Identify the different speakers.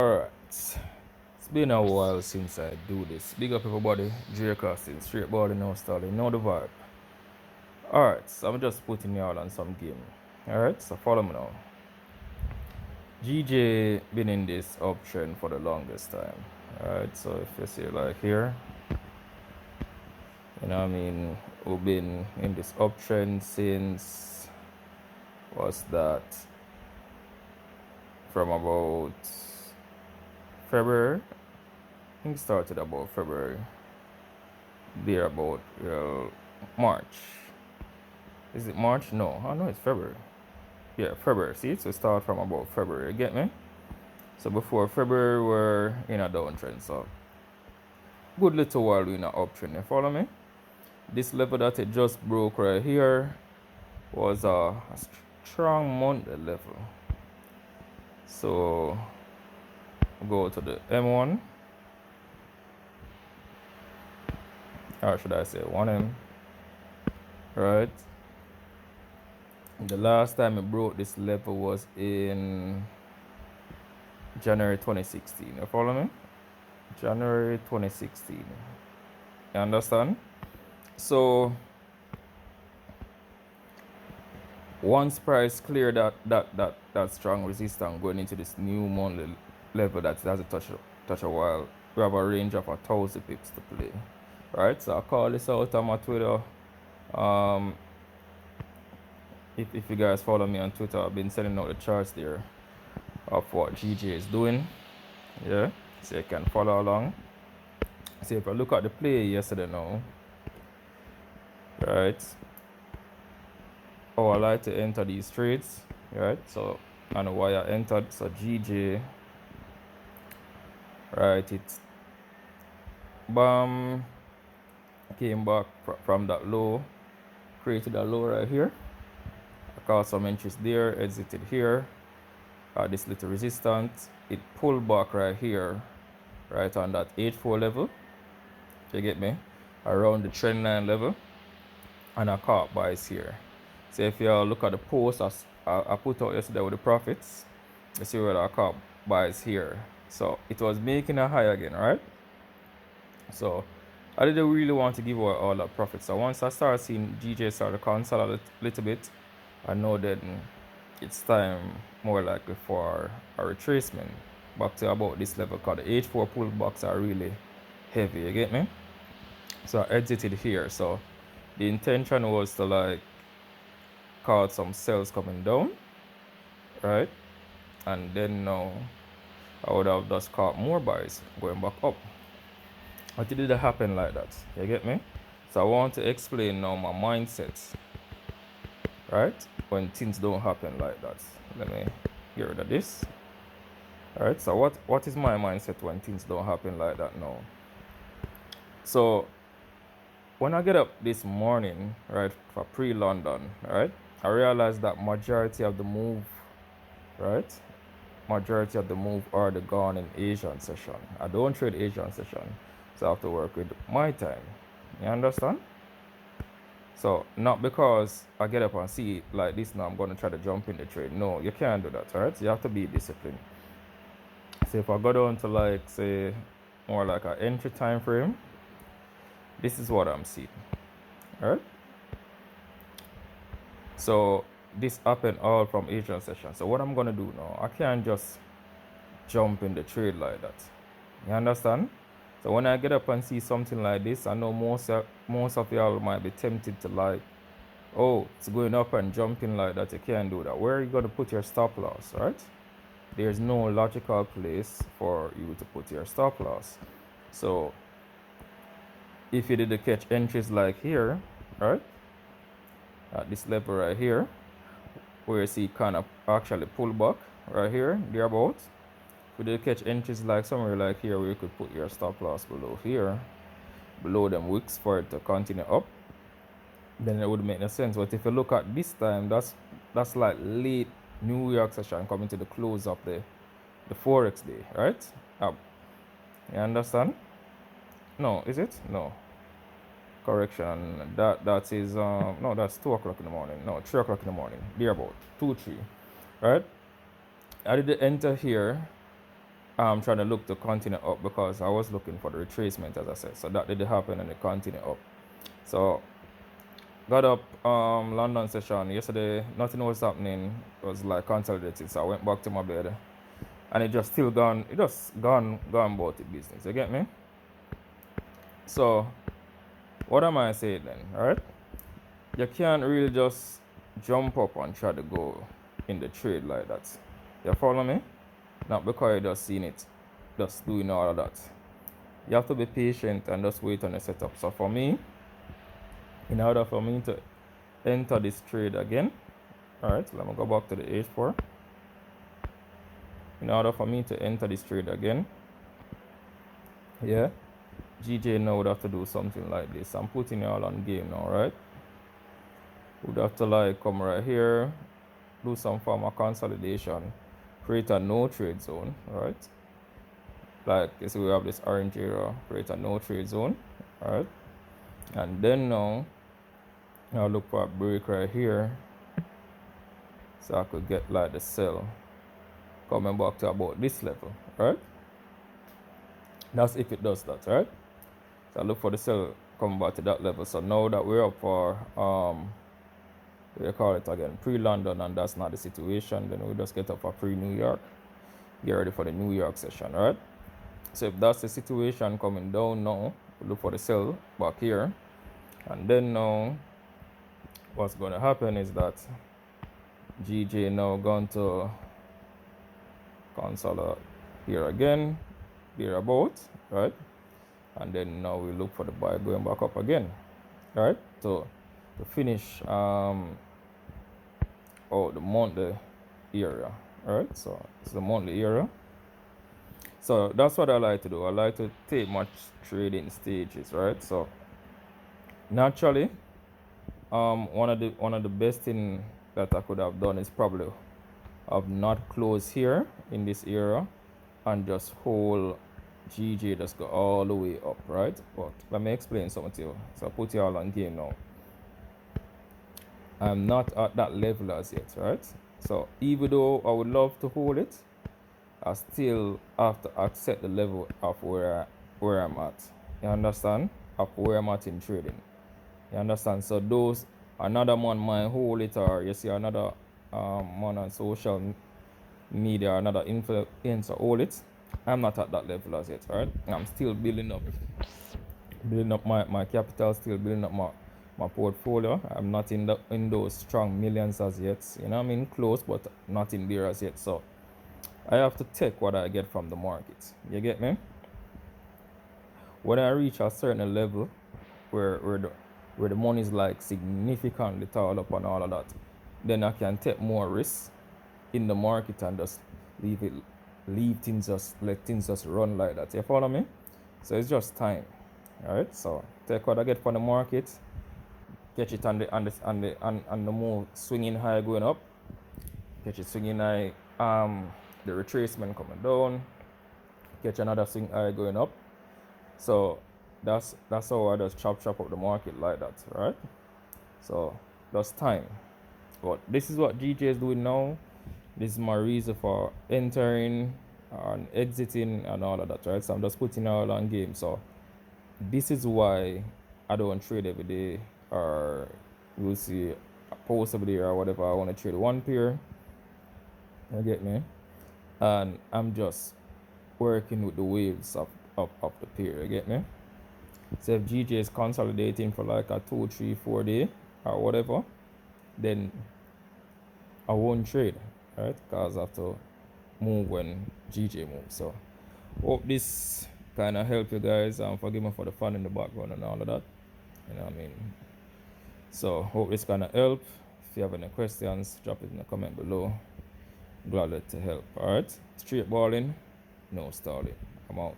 Speaker 1: Alright, it's been a while since I do this. Big up everybody, dreycosting, straight body, no stalling, know the vibe. Alright, so I'm just putting y'all on some game. Alright, so follow me now. GJ been in this uptrend for the longest time. Alright, so if you see like here, you know what I mean, we've been in this uptrend since, what's that, from about February. I think it started about February. There about March. Is it March? No, I know it's February. Yeah, February. See, so start from about February. You get me? So before February, we're in a downtrend. So good little while we in a uptrend. You follow me? This level that it just broke right here was a strong monthly level. So go to the M1, or should I say 1M? Right. The last time it broke this level was in January 2016. You follow me? January 2016. You understand? So once price clear that strong resistance going into this new monthly level that has a touch a while, we have a range of 1,000 pips to play. Right? So I call this out on my Twitter. If you guys follow me on Twitter, I've been sending out the charts there of what GJ is doing. Yeah, so you can follow along. So if I look at the play yesterday now, right, I like to enter these trades, right? So I know why I entered. So GJ, right, it's bam, came back from that low, created a low right here. I caught some entries there, exited here. This little resistance, it pulled back right here, right on that 8.4 level. You get me? Around the trend line level, and I caught buys here. So if you look at the post I put out yesterday with the profits, you see where I caught buys here. So it was making a high again, right? So I didn't really want to give away all that profit. So once I started seeing GJ start to consolidate a little bit, I know that it's time more likely for a retracement back to about this level, because the H4 pullbacks are really heavy. You get me? So I exited here. So the intention was to like caught some sales coming down, right? And then now I would have just caught more buys going back up. But it didn't happen like that. You get me? So I want to explain now my mindset, right? When things don't happen like that. Let me get rid of this. Alright, so what is my mindset when things don't happen like that now? So when I get up this morning, right, for pre-London, right, I realized that majority of the move are the gone in Asian session. I don't trade Asian session, so I have to work with my time. You understand? So not because I get up and see it like this now I'm going to try to jump in the trade. No, you can't do that, right? You have to be disciplined. So if I go down to like say more like an entry time frame, this is what I'm seeing. Alright? So this happened all from Asian session. So what I'm gonna do now, I can't just jump in the trade like that. You understand? So when I get up and see something like this, I know most of y'all might be tempted to like, oh, it's going up and jumping like that. You can't do that. Where are you gonna put your stop loss, right? There's no logical place for you to put your stop loss. So if you did catch entries like here, right, at this level right here, where you see kind of actually pull back right here, thereabouts, if you did catch entries like somewhere like here, where you could put your stop loss below here, below them wicks for it to continue up, then it would make no sense. But if you look at this time, that's like late New York session coming to the close of the Forex day, right? You understand? No, is it? No. Correction. That is no, that's 2 o'clock in the morning. No, 3 o'clock in the morning. There about 2, 3. Right? I did enter here I'm trying to look to continue up because I was looking for the retracement, as I said. So that did happen and it continued up. So got up London session yesterday. Nothing was happening. It was like consolidated. So I went back to my bed, and it just still gone. It just gone about the business. You get me? So what am I saying then? All right. You can't really just jump up and try to go in the trade like that. You follow me? Not because you just seen it, just doing all of that. You have to be patient and just wait on the setup. So for me, in order for me to enter this trade again, all right, let me go back to the H4. In order for me to enter this trade again, yeah, GJ now would have to do something like this. I'm putting it all on game now, right? Would have to like come right here, do some form of consolidation, create a no trade zone, right? Like you see, we have this orange area, create a no trade zone, right? And then now I'll look for a break right here, so I could get like the sell coming back to about this level, right? That's if it does that, right? So I look for the sell coming back to that level. So now that we're up for we call it again pre-London, and that's not the situation, then we just get up for pre-New York, get ready for the New York session, right? So if that's the situation coming down now, we look for the sell back here, and then now what's going to happen is that GJ now going to consolidate here again, thereabout, right? And then now we look for the buy going back up again, right? So to finish the monthly area, right? So it's the monthly area. So that's what I like to do. I like to take my trading stages, right? So naturally, one of the best thing that I could have done is probably have not closed here in this area and just hold GJ, just go all the way up, right? But let me explain something to you. So I put you all on game now. I'm not at that level as yet, right? So even though I would love to hold it, I still have to accept the level of where I'm at. You understand? Of where I'm at in trading. You understand? So those another man might hold it, or you see another man on social media, another influencer hold it. I'm not at that level as yet, right? I'm still building up my capital, still building up my portfolio. I'm not in those strong millions as yet. You know, I'm in close, but not in there as yet. So I have to take what I get from the market. You get me? When I reach a certain level where the money is like significantly tall up and all of that, then I can take more risks in the market and just let things just run like that. You follow me? So it's just time. Alright, so take what I get from the market, catch it on the move swinging high going up, catch it swinging high, the retracement coming down, catch another swing high going up. So that's how I just chop up the market like that, right? So that's time. But this is what GJ is doing now. This is my reason for entering and exiting and all of that, right? So I'm just putting all on game. So this is why I don't trade every day, or you'll see a post every day or whatever. I want to trade one pair. You get me? And I'm just working with the waves of the pair. You get me? So if GJ is consolidating for like a 2, 3, 4 day or whatever, then I won't trade, right? Because I have to move when GJ moves. So hope this kind of help you guys. Forgive me for the fun in the background and all of that. You know what I mean? So hope this kind of help. If you have any questions, drop it in the comment below. Glad to help. Alright? Straight balling, no stalling. I'm out.